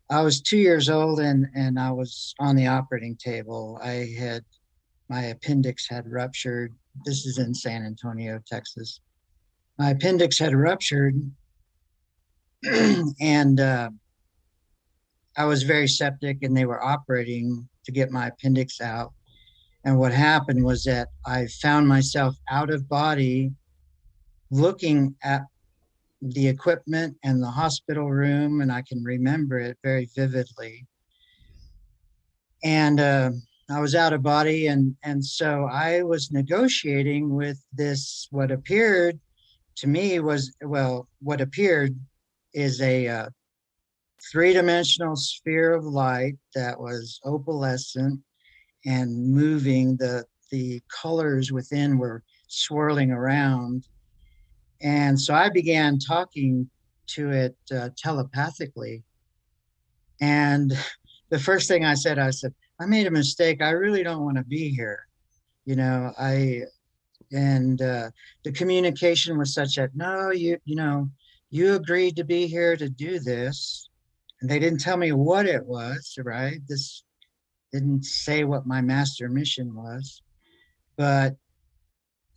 I was 2 years old and I was on the operating table. My appendix had ruptured. This is in San Antonio, Texas. My appendix had ruptured and I was very septic and they were operating to get my appendix out. And what happened was that I found myself out of body looking at the equipment and the hospital room, and I can remember it very vividly. And I was out of body, and so I was negotiating with this. What appeared to me was what appeared is a three-dimensional sphere of light that was opalescent and moving. The colors within were swirling around. And so I began talking to it telepathically. And the first thing I said, I made a mistake. I really don't want to be here. The communication was such that, no, you agreed to be here to do this. And they didn't tell me what it was, right? This didn't say what my master mission was. But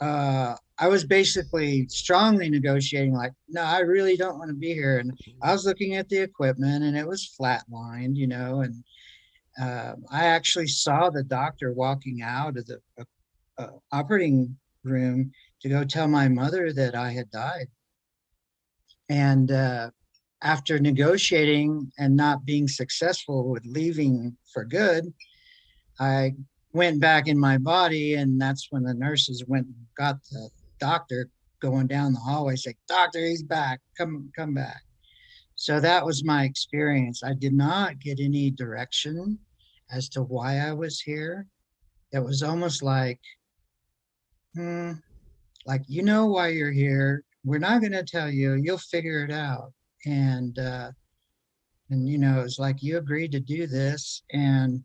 I was basically strongly negotiating, like, no, I really don't want to be here. And I was looking at the equipment and it was flatlined, and I actually saw the doctor walking out of the operating room to go tell my mother that I had died. And after negotiating and not being successful with leaving for good, I went back in my body, and that's when the nurses went and got the doctor going down the hallway, saying, "Doctor, he's back. Come back." So that was my experience. I did not get any direction as to why I was here. It was almost like, why you're here. We're not going to tell you. You'll figure it out. And it's like, you agreed to do this. And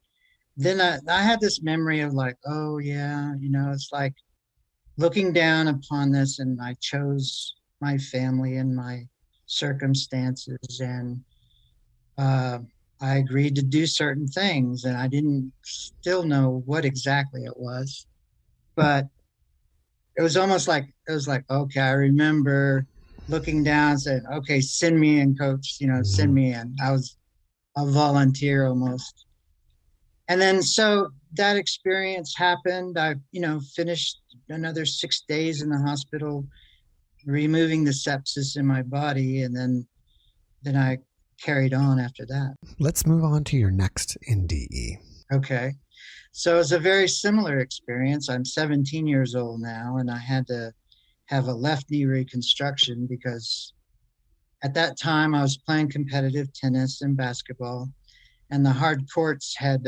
then I had this memory of like, oh yeah, it's like looking down upon this, and I chose my family and my circumstances, and I agreed to do certain things, and I didn't still know what exactly it was, but it was like, okay, I remember looking down and saying, okay, send me in, coach, send me in. I was a volunteer almost. And then so that experience happened. I, finished another 6 days in the hospital, removing the sepsis in my body, and then I carried on after that. Let's move on to your next NDE. Okay. So it's a very similar experience. I'm 17 years old now, and I had to have a left knee reconstruction because at that time I was playing competitive tennis and basketball, and the hard courts had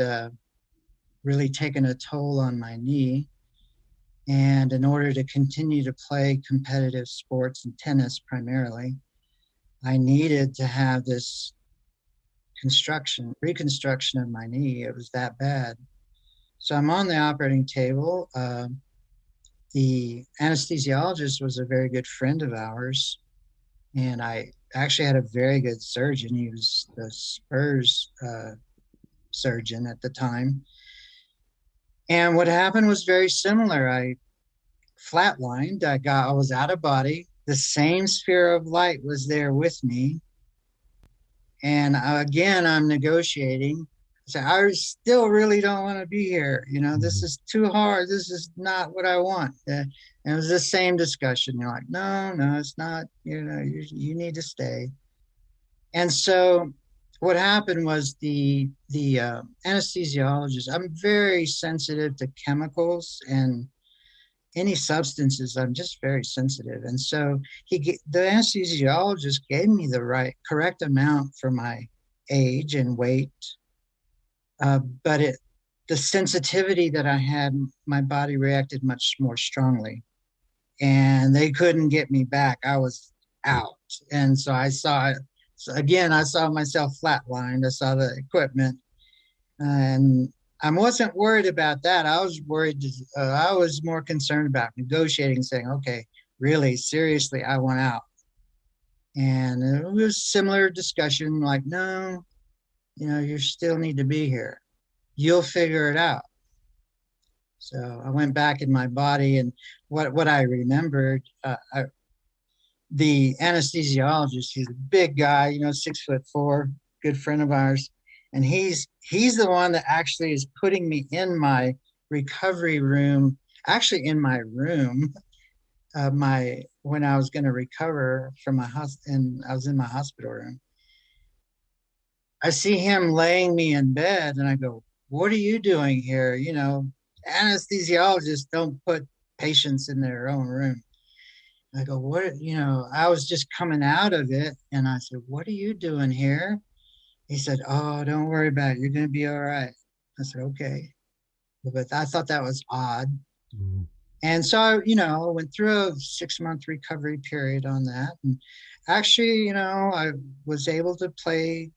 really taken a toll on my knee. And in order to continue to play competitive sports and tennis primarily, I needed to have this reconstruction of my knee. It was that bad. So I'm on the operating table. The anesthesiologist was a very good friend of ours, and I actually had a very good surgeon. He was the Spurs surgeon at the time. And what happened was very similar. I flatlined. I was out of body. The same sphere of light was there with me. And again, I'm negotiating. So I still really don't want to be here. This is too hard. This is not what I want. And it was the same discussion. You're like, no, it's not. You need to stay. And so what happened was the anesthesiologist, I'm very sensitive to chemicals and any substances. I'm just very sensitive. And so the anesthesiologist gave me the correct amount for my age and weight. But the sensitivity that I had, my body reacted much more strongly, and they couldn't get me back. I was out. And so I saw myself flatlined. I saw the equipment, and I wasn't worried about that. I was worried. I was more concerned about negotiating, saying, okay, really, seriously, I want out. And it was similar discussion, like, no, you still need to be here. You'll figure it out. So I went back in my body, and what I remembered, the anesthesiologist, he's a big guy, 6'4", good friend of ours, and he's the one that actually is putting me in my recovery room, actually in my room, my when I was going to recover from and I was in my hospital room. I see him laying me in bed, and I go, "What are you doing here?" Anesthesiologists don't put patients in their own room. I go, "What?" I was just coming out of it, and I said, "What are you doing here?" He said, "Oh, don't worry about it. You're going to be all right." I said, "Okay." But I thought that was odd. Mm. And so, I went through a 6-month recovery period on that. And actually, I was able to play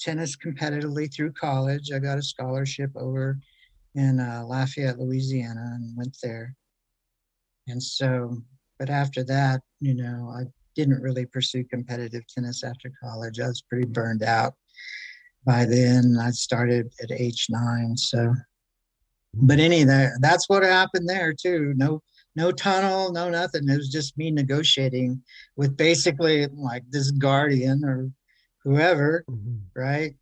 tennis competitively through college. I got a scholarship over in Lafayette, Louisiana, and went there. And so, but after that, I didn't really pursue competitive tennis after college. I was pretty burned out by then. I started at age 9. So, but that's what happened there too. No tunnel, no nothing. It was just me negotiating with basically like this guardian or whoever, right?